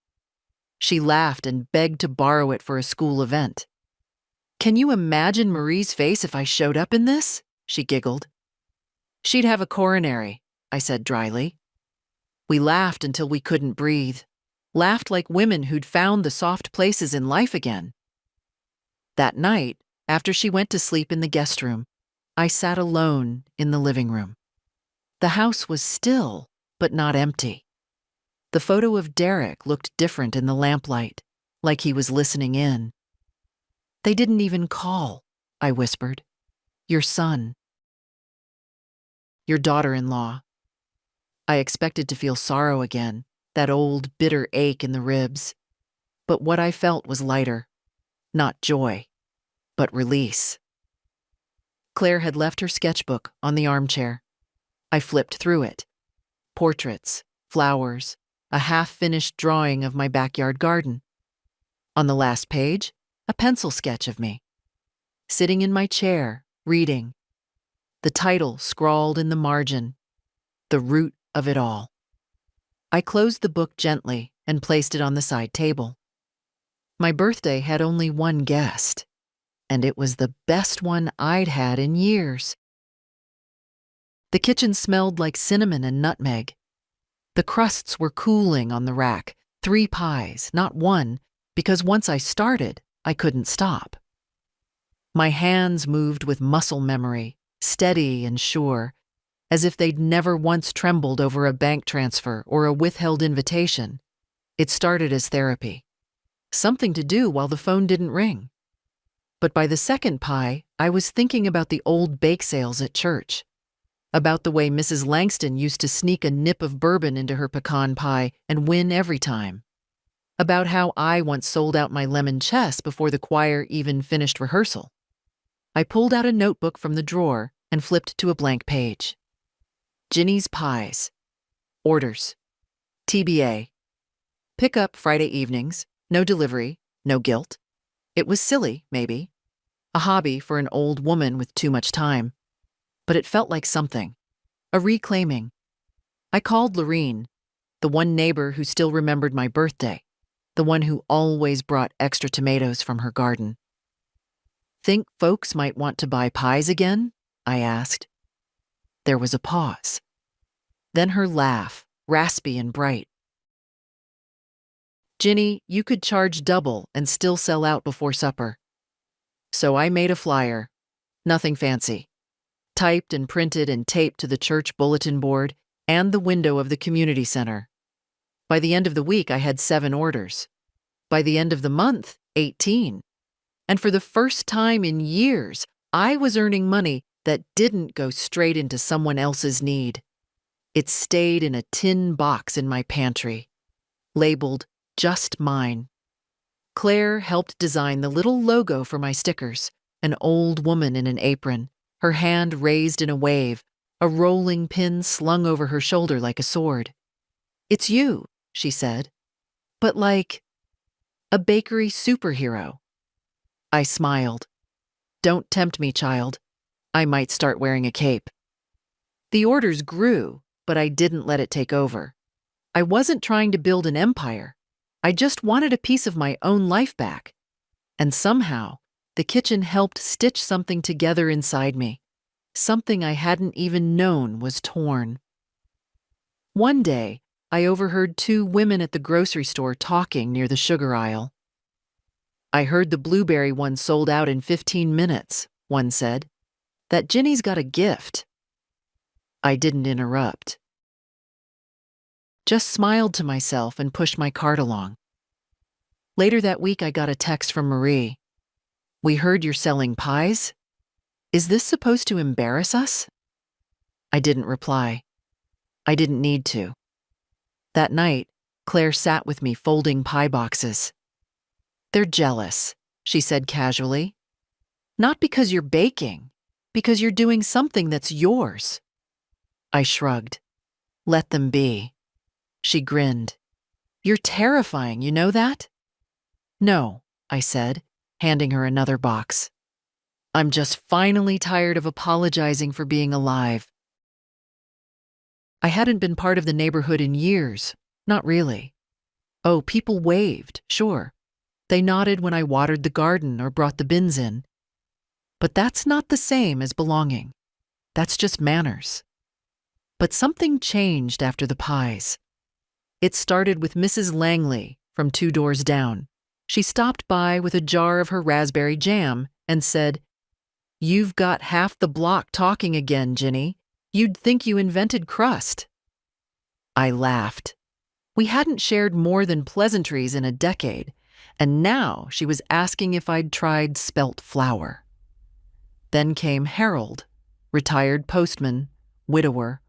She laughed and begged to borrow it for a school event. "Can you imagine Marie's face if I showed up in this?" she giggled. "She'd have a coronary," I said dryly. We laughed until we couldn't breathe, laughed like women who'd found the soft places in life again. That night, after she went to sleep in the guest room, I sat alone in the living room. The house was still, but not empty. The photo of Derek looked different in the lamplight, like he was listening in. "They didn't even call," I whispered. "Your son. Your daughter-in-law." I expected to feel sorrow again, that old bitter ache in the ribs. But what I felt was lighter. Not joy, but release. Claire had left her sketchbook on the armchair. I flipped through it. Portraits, flowers, a half-finished drawing of my backyard garden. On the last page, a pencil sketch of me. Sitting in my chair, reading. The title scrawled in the margin, "The Root of It All." I closed the book gently and placed it on the side table. My birthday had only one guest, and it was the best one I'd had in years. The kitchen smelled like cinnamon and nutmeg. The crusts were cooling on the rack, 3 pies, not one, because once I started, I couldn't stop. My hands moved with muscle memory, steady and sure, as if they'd never once trembled over a bank transfer or a withheld invitation. It started as therapy. Something to do while the phone didn't ring. But by the second pie, I was thinking about the old bake sales at church. About the way Mrs. Langston used to sneak a nip of bourbon into her pecan pie and win every time. About how I once sold out my lemon chess before the choir even finished rehearsal. I pulled out a notebook from the drawer and flipped to a blank page. Ginny's Pies. Orders. TBA. Pick up Friday evenings. No delivery. No guilt. It was silly, maybe. A hobby for an old woman with too much time. But it felt like something. A reclaiming. I called Lorene, the one neighbor who still remembered my birthday, the one who always brought extra tomatoes from her garden. "Think folks might want to buy pies again?" I asked. There was a pause. Then her laugh, raspy and bright. "Ginny, you could charge double and still sell out before supper." So I made a flyer. Nothing fancy. Typed and printed and taped to the church bulletin board and the window of the community center. By the end of the week, I had 7 orders. By the end of the month, 18. And for the first time in years, I was earning money that didn't go straight into someone else's need. It stayed in a tin box in my pantry, labeled "Just Mine." Claire helped design the little logo for my stickers, an old woman in an apron, her hand raised in a wave, a rolling pin slung over her shoulder like a sword. "It's you," she said, "but like a bakery superhero." I smiled. "Don't tempt me, child. I might start wearing a cape." The orders grew, but I didn't let it take over. I wasn't trying to build an empire. I just wanted a piece of my own life back. And somehow, the kitchen helped stitch something together inside me, something I hadn't even known was torn. One day, I overheard two women at the grocery store talking near the sugar aisle. "I heard the blueberry one sold out in 15 minutes, one said. "That Ginny's got a gift." I didn't interrupt. Just smiled to myself and pushed my cart along. Later that week, I got a text from Marie. "We heard you're selling pies. Is this supposed to embarrass us?" I didn't reply. I didn't need to. That night, Claire sat with me folding pie boxes. "They're jealous," she said casually. "Not because you're baking, because you're doing something that's yours." I shrugged. "Let them be." She grinned. "You're terrifying, you know that?" "No," I said, handing her another box. "I'm just finally tired of apologizing for being alive." I hadn't been part of the neighborhood in years, not really. Oh, people waved, sure. They nodded when I watered the garden or brought the bins in. But that's not the same as belonging. That's just manners. But something changed after the pies. It started with Mrs. Langley from 2 doors down. She stopped by with a jar of her raspberry jam and said, "You've got half the block talking again, Ginny. You'd think you invented crust." I laughed. We hadn't shared more than pleasantries in a decade, and now she was asking if I'd tried spelt flour. Then came Harold, retired postman, widower,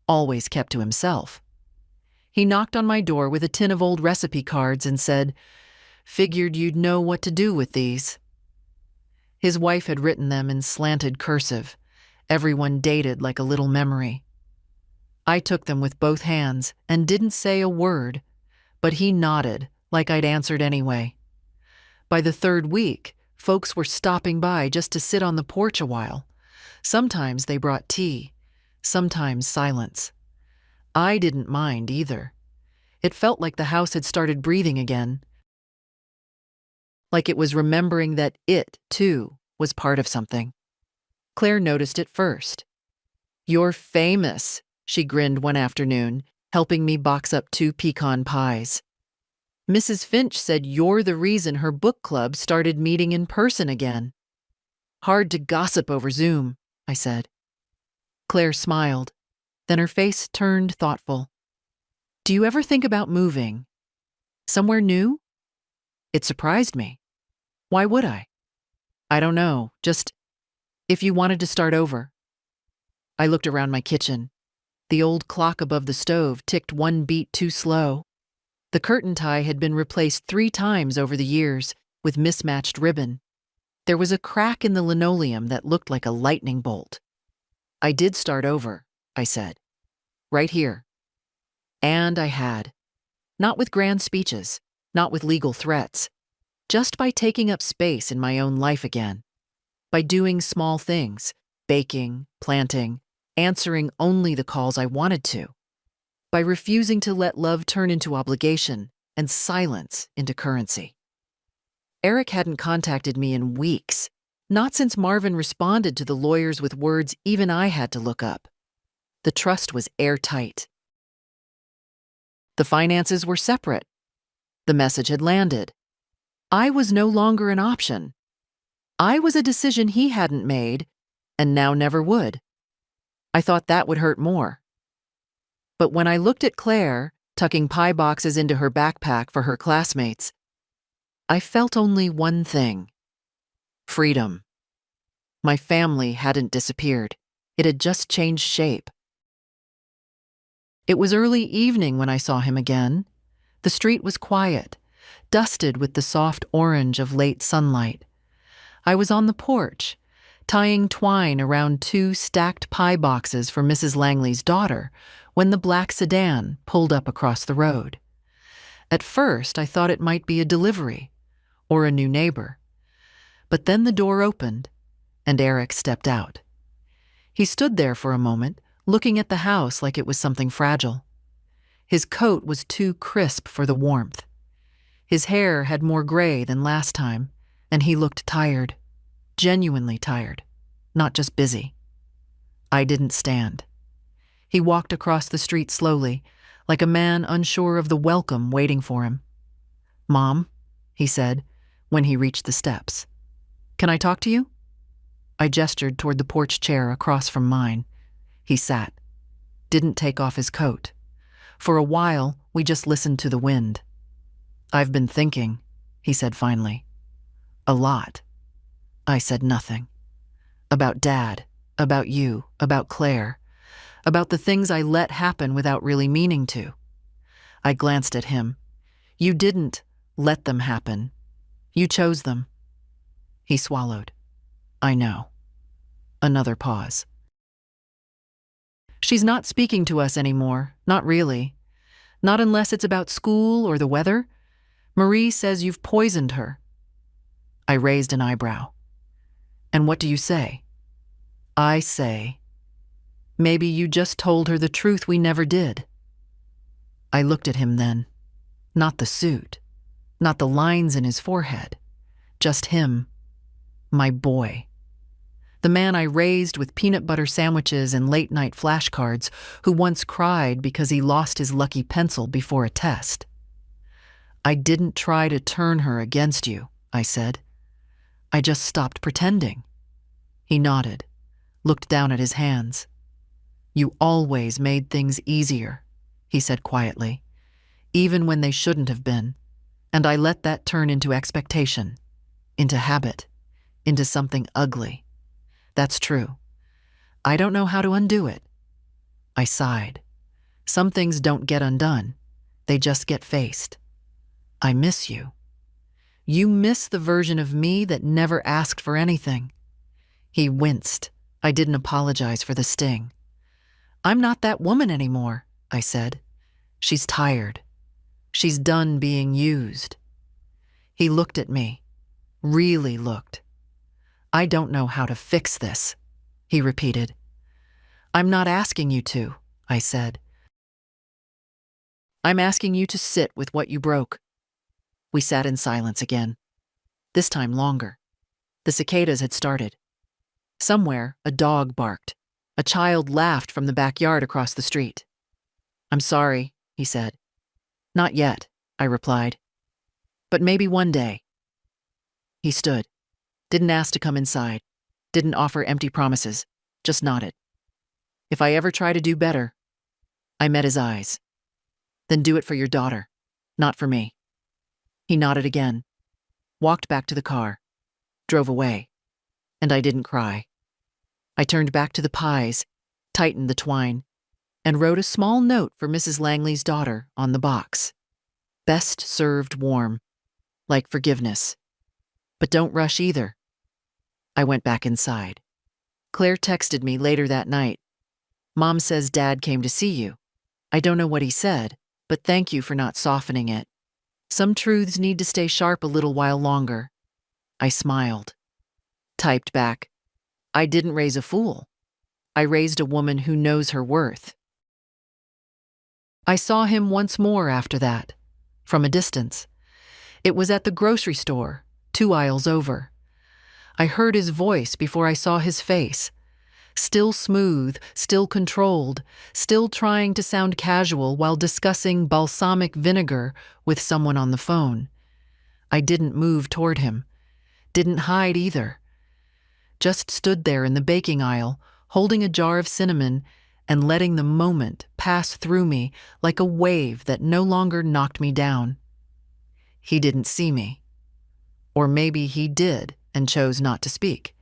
always kept to himself. He knocked on my door with a tin of old recipe cards and said, "Figured you'd know what to do with these." His wife had written them in slanted cursive, everyone dated like a little memory. I took them with both hands and didn't say a word, but he nodded like I'd answered anyway. By the 3rd week, folks were stopping by just to sit on the porch a while. Sometimes they brought tea, sometimes silence. I didn't mind either. It felt like the house had started breathing again. Like it was remembering that it, too, was part of something. Claire noticed it first. "You're famous," she grinned one afternoon, helping me box up 2 pecan pies. "Mrs. Finch said you're the reason her book club started meeting in person again." "Hard to gossip over Zoom," I said. Claire smiled. Then her face turned thoughtful. "Do you ever think about moving? Somewhere new?" It surprised me. Why would I? I don't know, just if you wanted to start over. I looked around my kitchen. The old clock above the stove ticked 1 beat too slow. The curtain tie had been replaced 3 times over the years with mismatched ribbon. There was a crack in the linoleum that looked like a lightning bolt. "I did start over," I said. "Right here." And I had. Not with grand speeches, not with legal threats, just by taking up space in my own life again. By doing small things, baking, planting, answering only the calls I wanted to. By refusing to let love turn into obligation and silence into currency. Eric hadn't contacted me in weeks, not since Marvin responded to the lawyers with words even I had to look up. The trust was airtight. The finances were separate. The message had landed. I was no longer an option. I was a decision he hadn't made, and now never would. I thought that would hurt more. But when I looked at Claire, tucking pie boxes into her backpack for her classmates, I felt only one thing: freedom. My family hadn't disappeared. It had just changed shape. It was early evening when I saw him again. The street was quiet. dusted with the soft orange of late sunlight. I was on the porch, tying twine around 2 stacked pie boxes for Mrs. Langley's daughter, when the black sedan pulled up across the road. At first, I thought it might be a delivery or a new neighbor. But then the door opened, and Eric stepped out. He stood there for a moment, looking at the house like it was something fragile. His coat was too crisp for the warmth. His hair had more gray than last time, and he looked tired, genuinely tired, not just busy. I didn't stand. He walked across the street slowly, like a man unsure of the welcome waiting for him. "Mom," he said, when he reached the steps. "Can I talk to you?" I gestured toward the porch chair across from mine. He sat, didn't take off his coat. For a while, we just listened to the wind. "I've been thinking," he said finally. "A lot." I said nothing. About Dad, about you, about Claire, about the things I let happen without really meaning to. I glanced at him. "You didn't let them happen. You chose them." He swallowed. "I know." Another pause. "She's not speaking to us anymore, not really. Not unless it's about school or the weather. Marie says you've poisoned her." I raised an eyebrow. "And what do you say?" "I say, maybe you just told her the truth we never did." I looked at him then. Not the suit, not the lines in his forehead, just him, my boy. The man I raised with peanut butter sandwiches and late-night flashcards, who once cried because he lost his lucky pencil before a test. "I didn't try to turn her against you," I said. "I just stopped pretending." He nodded, looked down at his hands. "You always made things easier," he said quietly, "even when they shouldn't have been, and I let that turn into expectation, into habit, into something ugly. That's true. I don't know how to undo it." I sighed. Some things don't get undone. They just get faced. "I miss you. You miss the version of me that never asked for anything." He winced. I didn't apologize for the sting. "I'm not that woman anymore," I said. "She's tired. She's done being used." He looked at me. Really looked. "I don't know how to fix this," he repeated. "I'm not asking you to," I said. "I'm asking you to sit with what you broke." We sat in silence again. This time longer. The cicadas had started. Somewhere, a dog barked. A child laughed from the backyard across the street. "I'm sorry," he said. "Not yet," I replied. "But maybe one day." He stood. Didn't ask to come inside. Didn't offer empty promises. Just nodded. "If I ever try to do better." I met his eyes. "Then do it for your daughter, not for me." He nodded again. Walked back to the car. Drove away. And I didn't cry. I turned back to the pies, tightened the twine, and wrote a small note for Mrs. Langley's daughter on the box. "Best served warm. Like forgiveness. But don't rush either." I went back inside. Claire texted me later that night. "Mom says Dad came to see you. I don't know what he said, but thank you for not softening it. Some truths need to stay sharp a little while longer." I smiled. Typed back, "I didn't raise a fool. I raised a woman who knows her worth." I saw him once more after that, from a distance. It was at the grocery store, 2 aisles over. I heard his voice before I saw his face. Still smooth, still controlled, still trying to sound casual while discussing balsamic vinegar with someone on the phone. I didn't move toward him. Didn't hide either. Just stood there in the baking aisle, holding a jar of cinnamon and letting the moment pass through me like a wave that no longer knocked me down. He didn't see me. Or maybe he did and chose not to speak.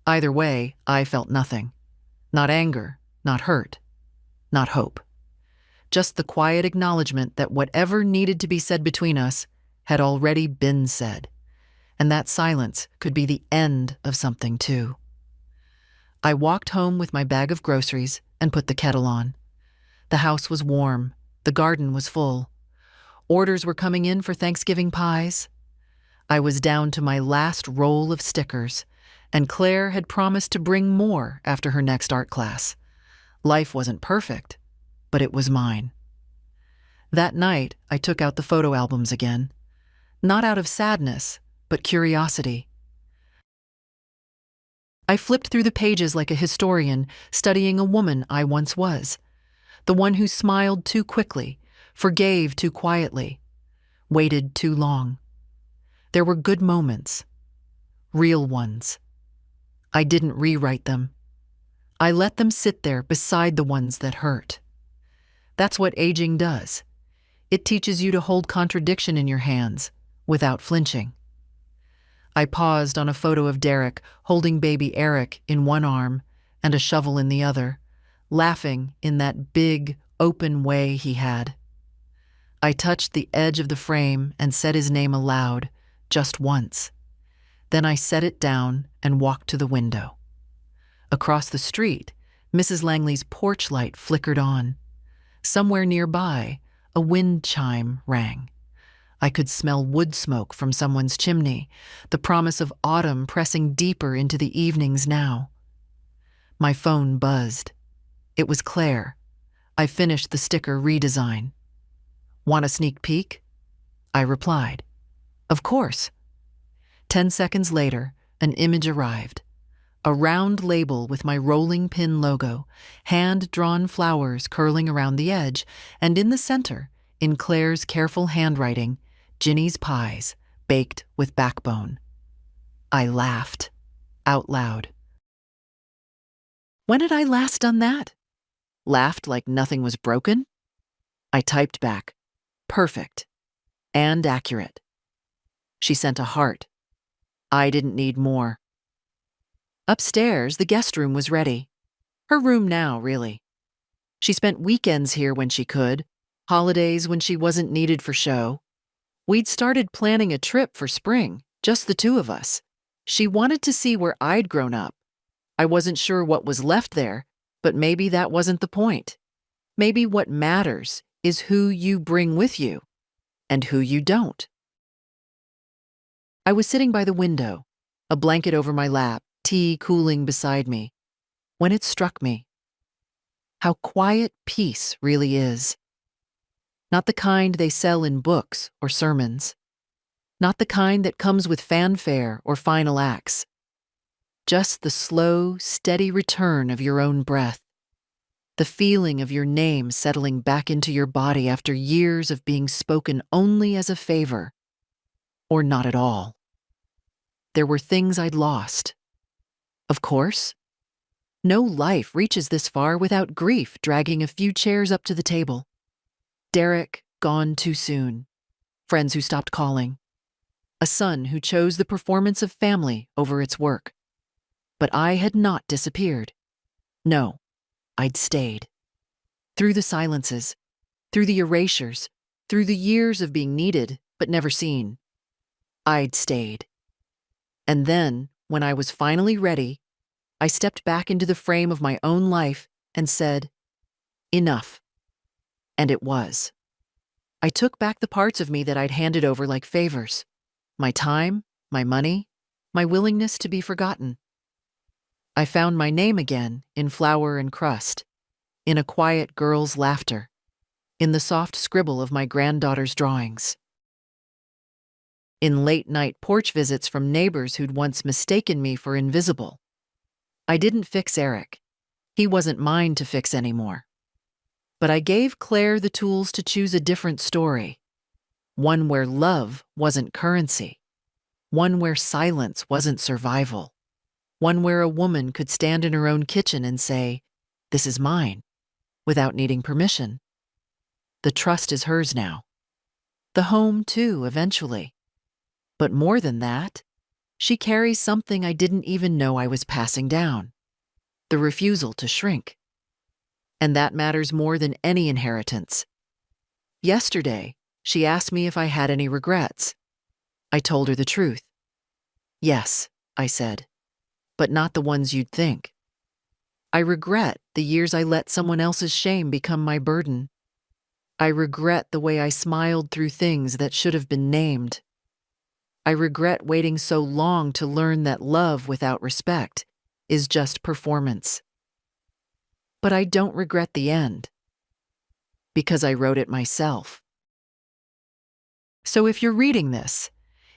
Either way, I felt nothing. Not anger, not hurt, not hope. Just the quiet acknowledgement that whatever needed to be said between us had already been said, and that silence could be the end of something too. I walked home with my bag of groceries and put the kettle on. The house was warm, the garden was full. Orders were coming in for Thanksgiving pies. I was down to my last roll of stickers, and Claire had promised to bring more after her next art class. Life wasn't perfect, but it was mine. That night, I took out the photo albums again, not out of sadness, but curiosity. I flipped through the pages like a historian studying a woman I once was, the one who smiled too quickly, forgave too quietly, waited too long. There were good moments, real ones. I didn't rewrite them. I let them sit there beside the ones that hurt. That's what aging does. It teaches you to hold contradiction in your hands without flinching. I paused on a photo of Derek holding baby Eric in one arm and a shovel in the other, laughing in that big, open way he had. I touched the edge of the frame and said his name aloud, just once. Then I set it down and walked to the window. Across the street, Mrs. Langley's porch light flickered on. Somewhere nearby, a wind chime rang. I could smell wood smoke from someone's chimney, the promise of autumn pressing deeper into the evenings now. My phone buzzed. It was Claire. I finished the sticker redesign. Want a sneak peek? I replied. Of course. 10 seconds later, an image arrived. A round label with my rolling pin logo, hand-drawn flowers curling around the edge, and in the center, in Claire's careful handwriting, Ginny's pies, baked with backbone. I laughed, out loud. When had I last done that? Laughed like nothing was broken? I typed back, perfect, and accurate. She sent a heart. I didn't need more. Upstairs, the guest room was ready. Her room now, really. She spent weekends here when she could, holidays when she wasn't needed for show. We'd started planning a trip for spring, just the two of us. She wanted to see where I'd grown up. I wasn't sure what was left there, but maybe that wasn't the point. Maybe what matters is who you bring with you, and who you don't. I was sitting by the window, a blanket over my lap, tea cooling beside me, when it struck me. How quiet peace really is. Not the kind they sell in books or sermons. Not the kind that comes with fanfare or final acts. Just the slow, steady return of your own breath. The feeling of your name settling back into your body after years of being spoken only as a favor, or not at all. There were things I'd lost. Of course. No life reaches this far without grief dragging a few chairs up to the table. Derek gone too soon. Friends who stopped calling. A son who chose the performance of family over its work. But I had not disappeared. No, I'd stayed. Through the silences, through the erasures, through the years of being needed but never seen. I'd stayed. And then, when I was finally ready, I stepped back into the frame of my own life and said, enough. And it was. I took back the parts of me that I'd handed over like favors. My time, my money, my willingness to be forgotten. I found my name again in flour and crust, in a quiet girl's laughter, in the soft scribble of my granddaughter's drawings. In late-night porch visits from neighbors who'd once mistaken me for invisible. I didn't fix Eric. He wasn't mine to fix anymore. But I gave Claire the tools to choose a different story. One where love wasn't currency. One where silence wasn't survival. One where a woman could stand in her own kitchen and say, "This is mine," without needing permission. The trust is hers now. The home, too, eventually. But more than that, she carries something I didn't even know I was passing down. The refusal to shrink. And that matters more than any inheritance. Yesterday, she asked me if I had any regrets. I told her the truth. Yes, I said, but not the ones you'd think. I regret the years I let someone else's shame become my burden. I regret the way I smiled through things that should have been named. I regret waiting so long to learn that love without respect is just performance. But I don't regret the end, because I wrote it myself. So if you're reading this,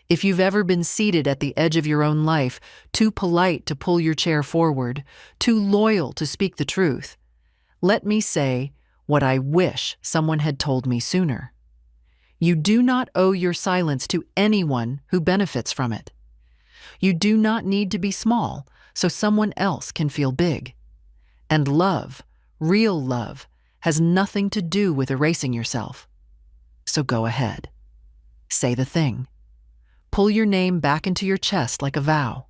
if you've ever been seated at the edge of your own life, too polite to pull your chair forward, too loyal to speak the truth, let me say what I wish someone had told me sooner. You do not owe your silence to anyone who benefits from it. You do not need to be small so someone else can feel big. And love, real love, has nothing to do with erasing yourself. So go ahead. Say the thing. Pull your name back into your chest like a vow.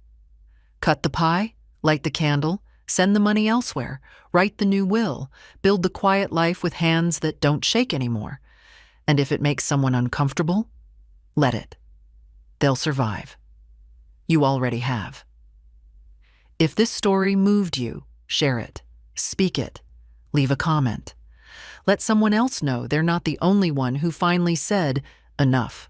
Cut the pie, light the candle, send the money elsewhere, write the new will, build the quiet life with hands that don't shake anymore. And if it makes someone uncomfortable, let it. They'll survive. You already have. If this story moved you, share it, speak it, leave a comment. Let someone else know they're not the only one who finally said, enough.